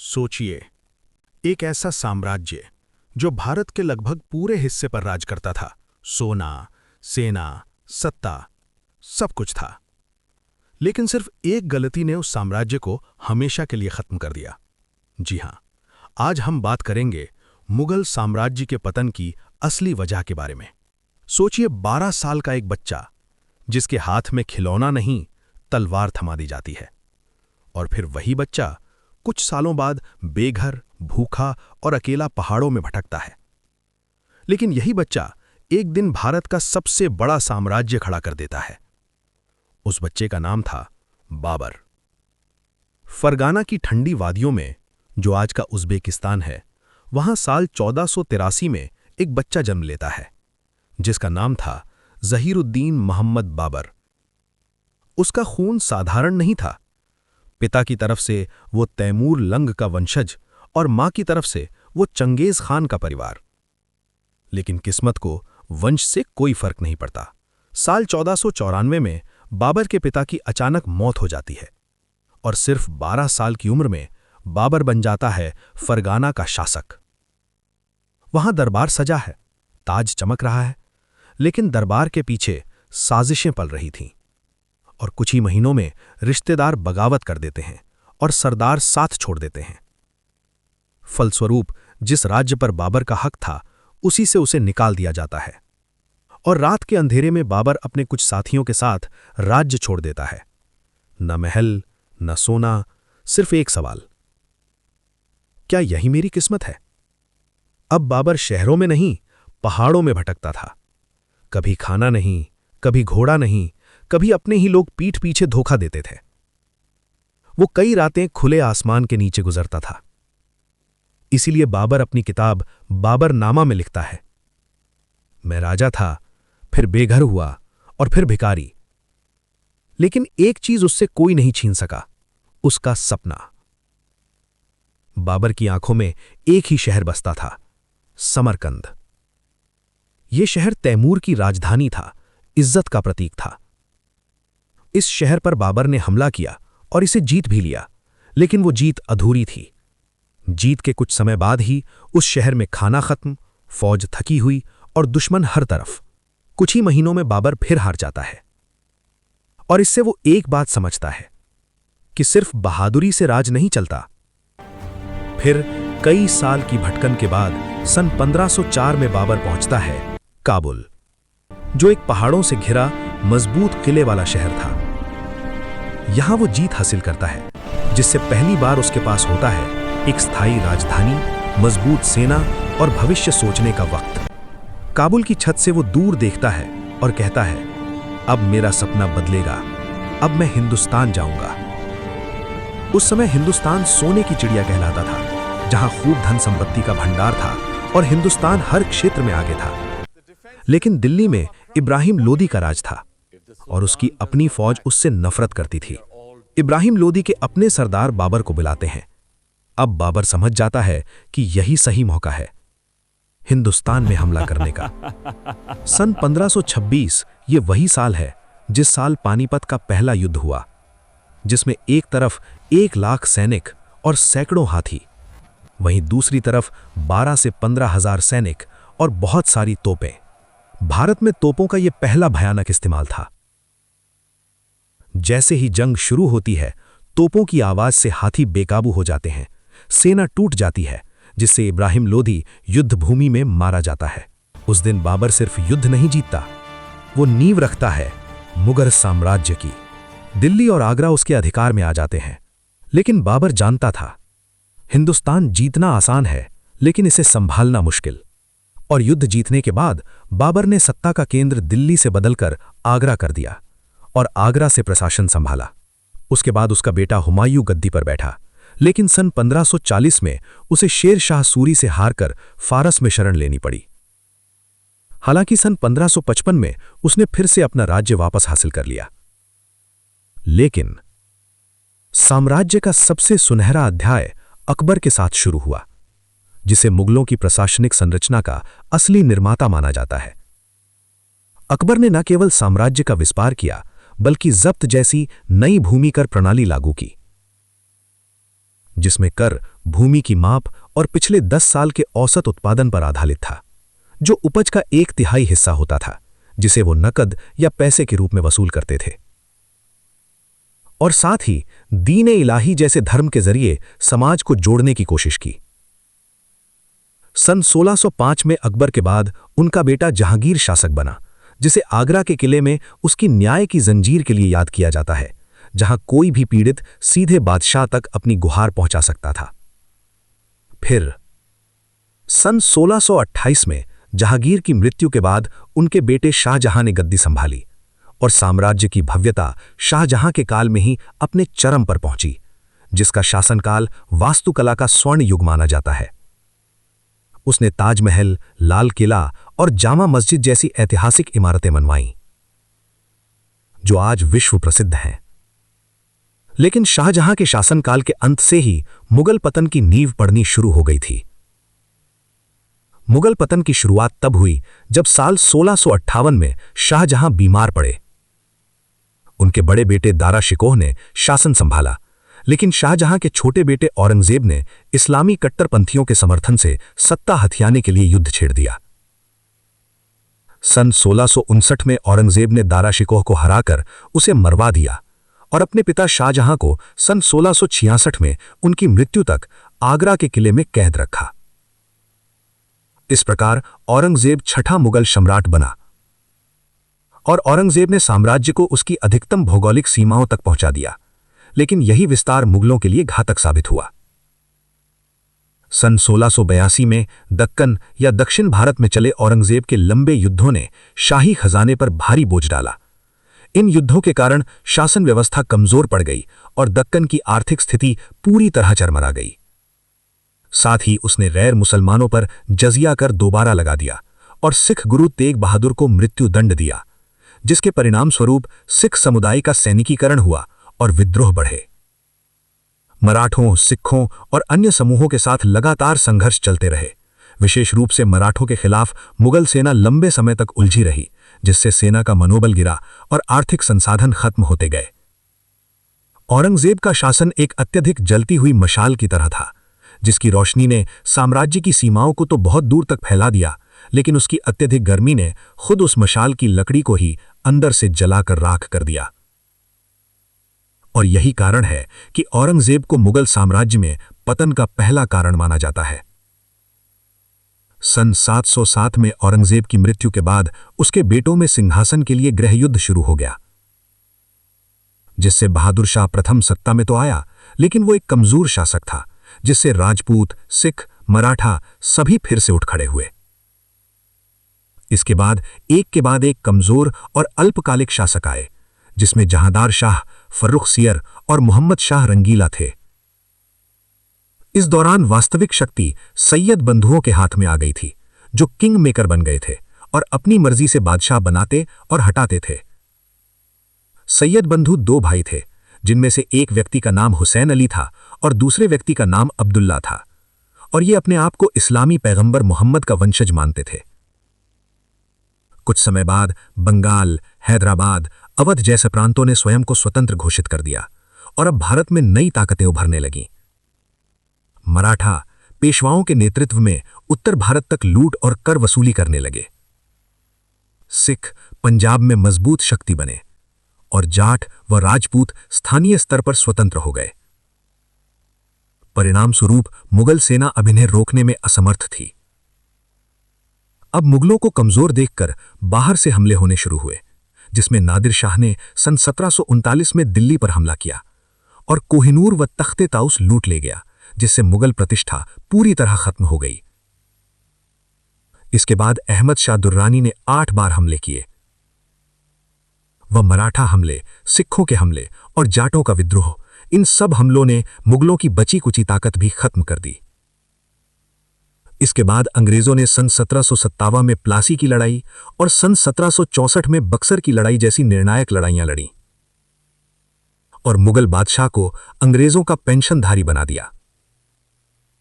सोचिए, एक ऐसा साम्राज्य जो भारत के लगभग पूरे हिस्से पर राज करता था। सोना, सेना, सत्ता, सब कुछ था। लेकिन सिर्फ एक गलती ने उस साम्राज्य को हमेशा के लिए खत्म कर दिया। जी हां, आज हम बात करेंगे मुगल साम्राज्य के पतन की असली वजह के बारे में। सोचिए, 12 साल का एक बच्चा जिसके हाथ में खिलौना नहीं, तलवार थमा दी जाती है। और फिर वही बच्चा कुछ सालों बाद बेघर, भूखा और अकेला पहाड़ों में भटकता है। लेकिन यही बच्चा एक दिन भारत का सबसे बड़ा साम्राज्य खड़ा कर देता है। उस बच्चे का नाम था बाबर। फरगाना की ठंडी वादियों में, जो आज का उज़्बेकिस्तान है, वहां साल 1483 में एक बच्चा जन्म लेता है जिसका नाम था ज़हीरुद्दीन मोहम्मद बाबर। उसका खून साधारण नहीं था। पिता की तरफ से वो तैमूर लंग का वंशज और मां की तरफ से वो चंगेज खान का परिवार। लेकिन किस्मत को वंश से कोई फर्क नहीं पड़ता। साल 1494 में बाबर के पिता की अचानक मौत हो जाती है और सिर्फ 12 साल की उम्र में बाबर बन जाता है फरगाना का शासक। वहां दरबार सजा है, ताज चमक रहा है, लेकिन दरबार के पीछे साजिशें पल रही थीं। और कुछ ही महीनों में रिश्तेदार बगावत कर देते हैं और सरदार साथ छोड़ देते हैं। फलस्वरूप जिस राज्य पर बाबर का हक था, उसी से उसे निकाल दिया जाता है। और रात के अंधेरे में बाबर अपने कुछ साथियों के साथ राज्य छोड़ देता है। न महल, न सोना, सिर्फ एक सवाल, क्या यही मेरी किस्मत है? अब बाबर शहरों में नहीं, पहाड़ों में भटकता था। कभी खाना नहीं, कभी घोड़ा नहीं, कभी अपने ही लोग पीठ पीछे धोखा देते थे। वो कई रातें खुले आसमान के नीचे गुजरता था। इसीलिए बाबर अपनी किताब बाबरनामा में लिखता है, मैं राजा था, फिर बेघर हुआ और फिर भिखारी। लेकिन एक चीज उससे कोई नहीं छीन सका, उसका सपना। बाबर की आंखों में एक ही शहर बसता था, समरकंद। यह शहर तैमूर की राजधानी था, इज्जत का प्रतीक था। इस शहर पर बाबर ने हमला किया और इसे जीत भी लिया, लेकिन वो जीत अधूरी थी। जीत के कुछ समय बाद ही उस शहर में खाना खत्म, फौज थकी हुई और दुश्मन हर तरफ। कुछ ही महीनों में बाबर फिर हार जाता है। और इससे वो एक बात समझता है कि सिर्फ बहादुरी से राज नहीं चलता। फिर कई साल की भटकन के बाद सन 1504 में बाबर पहुंचता है काबुल, जो एक पहाड़ों से घिरा मजबूत किले वाला शहर था। यहां वो जीत हासिल करता है, जिससे पहली बार उसके पास होता है एक स्थायी राजधानी, मजबूत सेना और भविष्य सोचने का वक्त। काबुल की छत से वो दूर देखता है और कहता है, अब मेरा सपना बदलेगा, अब मैं हिंदुस्तान जाऊंगा। उस समय हिंदुस्तान सोने की चिड़िया कहलाता था, जहां खूब धन संपत्ति का भंडार था और हिंदुस्तान हर क्षेत्र में आगे था। लेकिन दिल्ली में इब्राहिम लोदी का राज था और उसकी अपनी फौज उससे नफरत करती थी। इब्राहिम लोदी के अपने सरदार बाबर को बुलाते हैं। अब बाबर समझ जाता है कि यही सही मौका है हिंदुस्तान में हमला करने का। सन 1526 ये वही साल है जिस साल पानीपत का पहला युद्ध हुआ, जिसमें एक तरफ 1 लाख सैनिक और सैकड़ों हाथी, वहीं दूसरी तरफ 12 से 15 हजार सैनिक और बहुत सारी तोपें। भारत में तोपों का यह पहला भयानक इस्तेमाल था। जैसे ही जंग शुरू होती है, तोपों की आवाज से हाथी बेकाबू हो जाते हैं, सेना टूट जाती है, जिससे इब्राहिम लोदी युद्ध भूमि में मारा जाता है। उस दिन बाबर सिर्फ युद्ध नहीं जीतता, वो नींव रखता है मुगल साम्राज्य की। दिल्ली और आगरा उसके अधिकार में आ जाते हैं। लेकिन बाबर जानता था, हिंदुस्तान जीतना आसान है, लेकिन इसे संभालना मुश्किल। और युद्ध जीतने के बाद बाबर ने सत्ता का केंद्र दिल्ली से बदलकर आगरा कर दिया और आगरा से प्रशासन संभाला। उसके बाद उसका बेटा हुमायूं गद्दी पर बैठा, लेकिन सन 1540 में उसे शेर शाह सूरी से हारकर फारस में शरण लेनी पड़ी। हालांकि सन 1555 में उसने फिर से अपना राज्य वापस हासिल कर लिया। लेकिन साम्राज्य का सबसे सुनहरा अध्याय अकबर के साथ शुरू हुआ, जिसे मुगलों की प्रशासनिक संरचना का असली निर्माता माना जाता है। अकबर ने न केवल साम्राज्य का विस्तार किया, बल्कि जब्त जैसी नई भूमिकर प्रणाली लागू की। जिसमें कर भूमि की माप और पिछले 10 साल के औसत उत्पादन पर आधारित था, जो उपज का 1/3 हिस्सा होता था, जिसे वो नकद या पैसे के रूप में वसूल करते थे। और साथ ही दीन-ए इलाही जैसे धर्म के जरिए समाज को जोड़ने की कोशिश की। सन 1605 में अकबर के बाद उनका बेटा जहांगीर शासक बना, जिसे आगरा के किले में उसकी न्याय की जंजीर के लिए याद किया जाता है, जहां कोई भी पीड़ित सीधे बादशाह तक अपनी गुहार पहुंचा सकता था। फिर सन 1628 में जहांगीर की मृत्यु के बाद उनके बेटे शाहजहां ने गद्दी संभाली और साम्राज्य की भव्यता शाहजहां के काल में ही अपने चरम पर पहुंची, जिसका शासनकाल वास्तुकला का स्वर्ण युग माना जाता है। उसने ताजमहल, लाल किला और जामा मस्जिद जैसी ऐतिहासिक इमारतें बनवाईं, जो आज विश्व प्रसिद्ध हैं। लेकिन शाहजहां के शासनकाल के अंत से ही मुगल पतन की नींव पड़नी शुरू हो गई थी। मुगल पतन की शुरुआत तब हुई जब साल 1658 में शाहजहां बीमार पड़े। उनके बड़े बेटे दारा शिकोह ने शासन संभाला, लेकिन शाहजहां के छोटे बेटे औरंगजेब ने इस्लामी कट्टरपंथियों के समर्थन से सत्ता हथियाने के लिए युद्ध छेड़ दिया। सन 1659 में औरंगजेब ने दारा शिकोह को हराकर उसे मरवा दिया और अपने पिता शाहजहां को सन 1666 में उनकी मृत्यु तक आगरा के किले में कैद रखा। इस प्रकार औरंगजेब छठा मुगल सम्राट बना और औरंगजेब ने साम्राज्य को उसकी अधिकतम भौगोलिक सीमाओं तक पहुंचा दिया, लेकिन यही विस्तार मुगलों के लिए घातक साबित हुआ। सन 1682 में दक्कन या दक्षिण भारत में चले औरंगजेब के लंबे युद्धों ने शाही खजाने पर भारी बोझ डाला। इन युद्धों के कारण शासन व्यवस्था कमजोर पड़ गई और दक्कन की आर्थिक स्थिति पूरी तरह चरमरा गई। साथ ही उसने गैर मुसलमानों पर जजिया कर दोबारा लगा दिया और सिख गुरु तेग बहादुर को मृत्यु दंड दिया, जिसके परिणाम स्वरूप सिख समुदाय का सैनिकीकरण हुआ और विद्रोह बढ़े। मराठों, सिखों और अन्य समूहों के साथ लगातार संघर्ष चलते रहे। विशेष रूप से मराठों के खिलाफ मुगल सेना लंबे समय तक उलझी रही, जिससे सेना का मनोबल गिरा और आर्थिक संसाधन खत्म होते गए। औरंगजेब का शासन एक अत्यधिक जलती हुई मशाल की तरह था, जिसकी रोशनी ने साम्राज्य की सीमाओं को तो बहुत दूर तक फैला दिया, लेकिन उसकी अत्यधिक गर्मी ने खुद उस मशाल की लकड़ी को ही अंदर से जलाकर राख कर दिया। और यही कारण है कि औरंगजेब को मुगल साम्राज्य में पतन का पहला कारण माना जाता है। सन 707 में औरंगजेब की मृत्यु के बाद उसके बेटों में सिंहासन के लिए गृहयुद्ध शुरू हो गया, जिससे बहादुर शाह प्रथम सत्ता में तो आया, लेकिन वो एक कमजोर शासक था, जिससे राजपूत, सिख, मराठा सभी फिर से उठ खड़े हुए। इसके बाद एक कमजोर और अल्पकालिक शासक आए, जिसमें जहांदार शाह, फर्रुख सियर और मोहम्मद शाह रंगीला थे। इस दौरान वास्तविक शक्ति सैयद बंधुओं के हाथ में आ गई थी, जो किंग मेकर बन गए थे और अपनी मर्जी से बादशाह बनाते और हटाते थे। सैयद बंधु दो भाई थे, जिनमें से एक व्यक्ति का नाम हुसैन अली था और दूसरे व्यक्ति का नाम अब्दुल्ला था, और ये अपने आप को इस्लामी पैगंबर मोहम्मद का वंशज मानते थे। कुछ समय बाद बंगाल, हैदराबाद, अवध जैसे प्रांतों ने स्वयं को स्वतंत्र घोषित कर दिया और अब भारत में नई ताकतें उभरने लगीं। मराठा पेशवाओं के नेतृत्व में उत्तर भारत तक लूट और कर वसूली करने लगे। सिख पंजाब में मजबूत शक्ति बने और जाट व राजपूत स्थानीय स्तर पर स्वतंत्र हो गए। परिणाम स्वरूप मुगल सेना अब इन्हें रोकने में असमर्थ थी। अब मुगलों को कमजोर देखकर बाहर से हमले होने शुरू हुए, जिसमें नादिर शाह ने सन 1739 में दिल्ली पर हमला किया और कोहिनूर व तख्ते ताउस लूट ले गया, जिससे मुगल प्रतिष्ठा पूरी तरह खत्म हो गई। इसके बाद अहमद शाह दुर्रानी ने 8 बार हमले किए। वह मराठा हमले, सिखों के हमले और जाटों का विद्रोह, इन सब हमलों ने मुगलों की बची कुची ताकत भी खत्म कर दी। इसके बाद अंग्रेजों ने सन 1757 में प्लासी की लड़ाई और सन 1764 में बक्सर की लड़ाई जैसी निर्णायक लड़ाइयां लड़ी और मुगल बादशाह को अंग्रेजों का पेंशनधारी बना दिया।